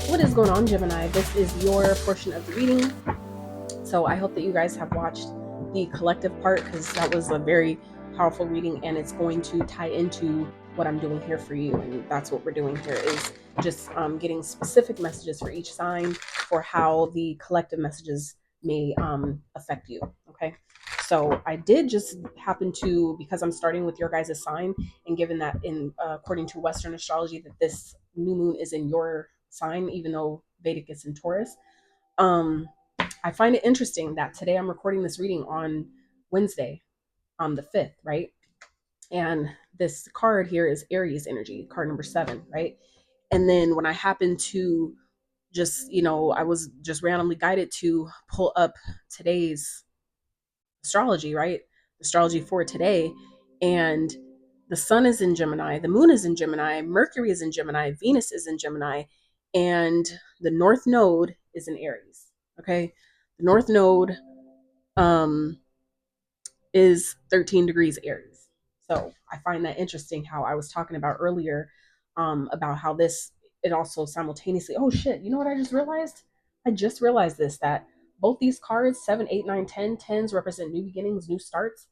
What is going on, Gemini? This is your portion of the reading. So I hope that you guys have watched the collective part, because that was a very powerful reading, and it's going to tie into what I'm doing here for you. And that's what we're doing here, is just getting specific messages for each sign for how the collective messages may affect you. Okay. So I did just happen to, because I'm starting with your guys' sign, and given that in according to Western astrology that this new moon is in your sign, even though Vedic is in Taurus. Um, I find it interesting that today I'm recording this reading on Wednesday, on the 5th, right? And this card here is Aries energy, card number 7, right? And then when I happened to just, I was just randomly guided to pull up today's astrology, right? Astrology for today. And the sun is in Gemini, the moon is in Gemini, Mercury is in Gemini, Venus is in Gemini, and the North Node is in Aries. Okay. The North Node um, is 13 degrees Aries. So I find that interesting how I was talking about earlier about how this, it also simultaneously, oh shit, you know what I just realized? I just realized this, that both these cards, 7, 8, 9, 10, 10s represent new beginnings, new starts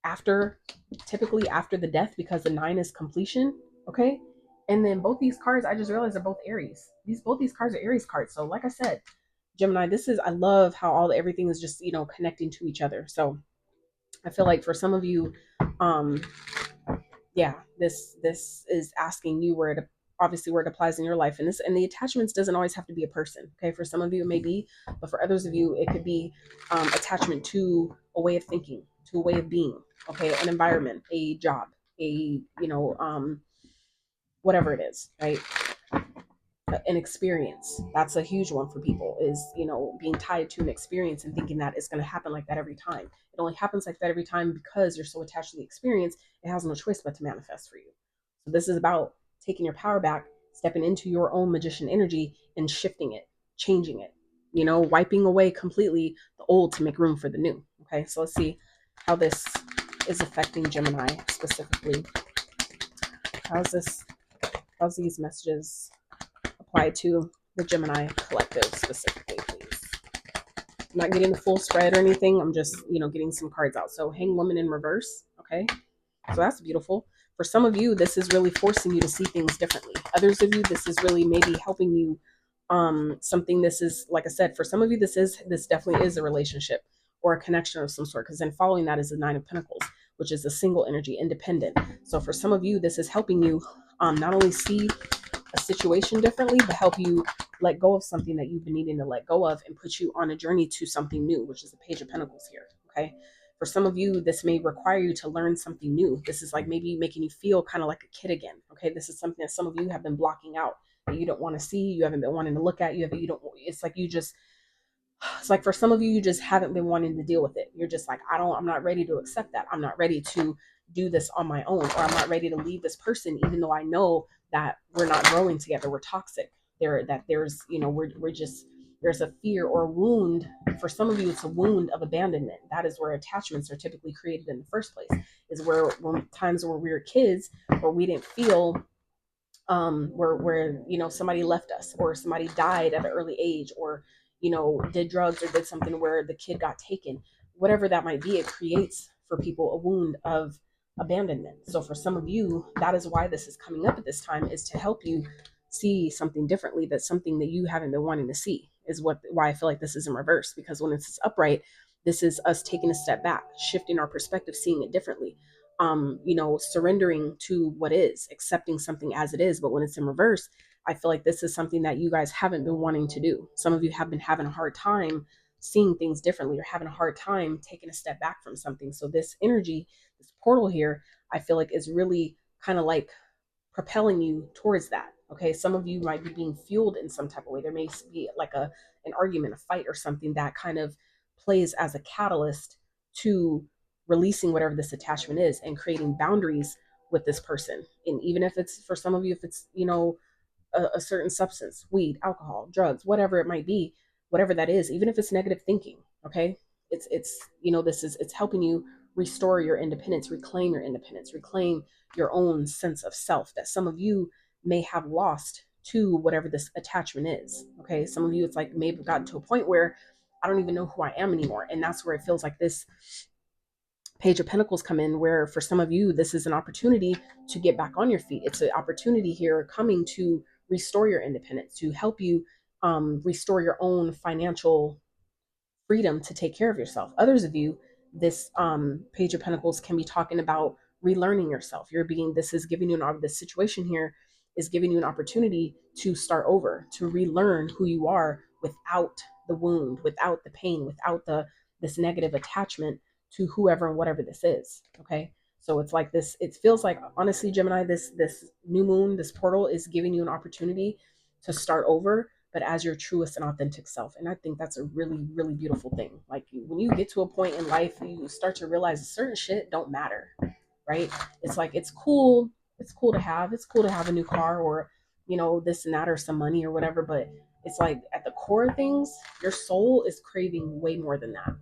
after, typically after the death, because the 9 is completion. Okay. And then both these cards, I just realized, are both Aries. Both these cards are Aries cards. So like I said, Gemini, this is, I love how everything is just, connecting to each other. So I feel like for some of you, um, yeah, this is asking you where it, obviously where it applies in your life, and this, and the attachments doesn't always have to be a person. Okay, for some of you it may be, but for others of you it could be attachment to a way of thinking, to a way of being. Okay, an environment, a job, a whatever it is, right? An experience. That's a huge one for people, is being tied to an experience and thinking that it's going to happen like that every time. It only happens like that every time because you're so attached to the experience. It has no choice but to manifest for you. So this is about taking your power back, stepping into your own magician energy and shifting it, changing it, wiping away completely the old to make room for the new. Okay, so let's see how this is affecting Gemini specifically. How's these messages apply to the Gemini collective specifically, please? I'm not getting the full spread or anything. I'm just, getting some cards out. So Hanged Woman in reverse. Okay. So that's beautiful. For some of you, this is really forcing you to see things differently. Others of you, this is really maybe helping you. Something, this is, like I said, for some of you, this definitely is a relationship or a connection of some sort, because then following that is the Nine of Pentacles, which is a single energy, independent. So for some of you, this is helping you not only see a situation differently, but help you let go of something that you've been needing to let go of and put you on a journey to something new, which is the Page of Pentacles here. Okay. For some of you, this may require you to learn something new. This is like maybe making you feel kind of like a kid again. Okay. This is something that some of you have been blocking out, that you don't want to see, you haven't been wanting to look at, it's like it's like for some of you, you just haven't been wanting to deal with it. You're just like, I'm not ready to accept that. I'm not ready to do this on my own, or I'm not ready to leave this person, even though I know that we're not growing together. We're toxic. There's, we're just, there's a fear or a wound. For some of you, it's a wound of abandonment. That is where attachments are typically created in the first place, is where, when times where we were kids, where we didn't feel where somebody left us, or somebody died at an early age, or did drugs or did something where the kid got taken, whatever that might be. It creates for people a wound of abandonment. So for some of you, that is why this is coming up at this time, is to help you see something differently. That's something that you haven't been wanting to see, is why I feel like this is in reverse, because when it's upright, this is us taking a step back, shifting our perspective, seeing it differently, surrendering to what is, accepting something as it is. But when it's in reverse, I feel like this is something that you guys haven't been wanting to do. Some of you have been having a hard time seeing things differently, or having a hard time taking a step back from something. So this energy, this portal here, I feel like is really kind of like propelling you towards that. Okay, some of you might be being fueled in some type of way. There may be like an argument, a fight, or something that kind of plays as a catalyst to releasing whatever this attachment is and creating boundaries with this person. And even if it's, for some of you, if it's a certain substance, weed, alcohol, drugs, whatever it might be, whatever that is, even if it's negative thinking. Okay, it's this is, it's helping you restore your independence, reclaim your independence, reclaim your own sense of self that some of you may have lost to whatever this attachment is. Okay, some of you, it's like maybe gotten to a point where I don't even know who I am anymore, and that's where it feels like this Page of Pentacles come in, where for some of you, this is an opportunity to get back on your feet. It's an opportunity here coming to restore your independence, to help you restore your own financial freedom to take care of yourself. Others of you, this Page of Pentacles can be talking about relearning yourself. This is giving you this situation here is giving you an opportunity to start over, to relearn who you are without the wound, without the pain, without this negative attachment to whoever and whatever this is. Okay. So it's like this, it feels like, honestly, Gemini, this new moon, this portal is giving you an opportunity to start over, but as your truest and authentic self. And I think that's a really, really beautiful thing. Like when you get to a point in life, you start to realize certain shit don't matter, right? It's like, it's cool. It's cool to have a new car, or, this and that, or some money or whatever. But it's like at the core of things, your soul is craving way more than that.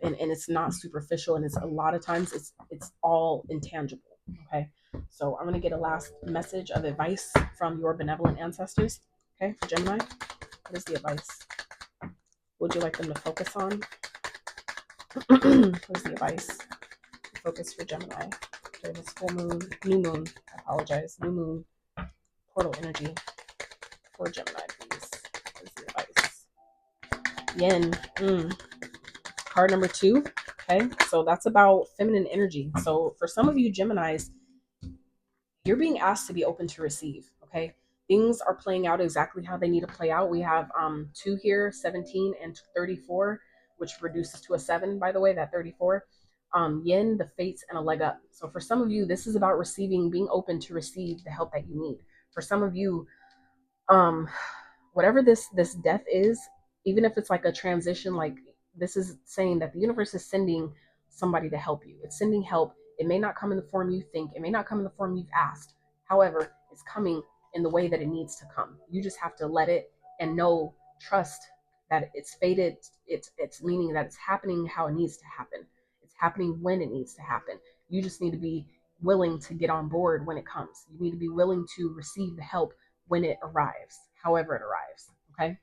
And it's not superficial. And it's a lot of times it's all intangible. Okay. So I'm going to get a last message of advice from your benevolent ancestors. Okay, for Gemini, what is the advice? Would you like them to focus on? What is the advice? Focus for Gemini. Okay, this full moon, new moon, I apologize, new moon, portal energy for Gemini, please. What is the advice? Yen, card number 2. Okay, so that's about feminine energy. So for some of you Geminis, you're being asked to be open to receive. Okay, things are playing out exactly how they need to play out. We have 2 here, 17 and 34, which reduces to a 7, by the way, that 34. Yin, the fates, and a leg up. So for some of you, this is about receiving, being open to receive the help that you need. For some of you, whatever this death is, even if it's like a transition, like this is saying that the universe is sending somebody to help you. It's sending help. It may not come in the form you think. It may not come in the form you've asked. However, it's coming in the way that it needs to come. You just have to let it and trust that it's fated. It's meaning that it's happening how it needs to happen. It's happening when it needs to happen. You just need to be willing to get on board when it comes. You need to be willing to receive the help when it arrives, however it arrives. Okay.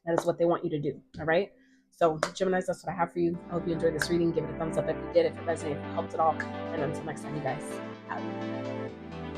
That is what they want you to do. All right. So Geminis, that's what I have for you. I hope you enjoyed this reading. Give it a thumbs up if you did, if it resonated, if it helped at all. And until next time, you guys, out.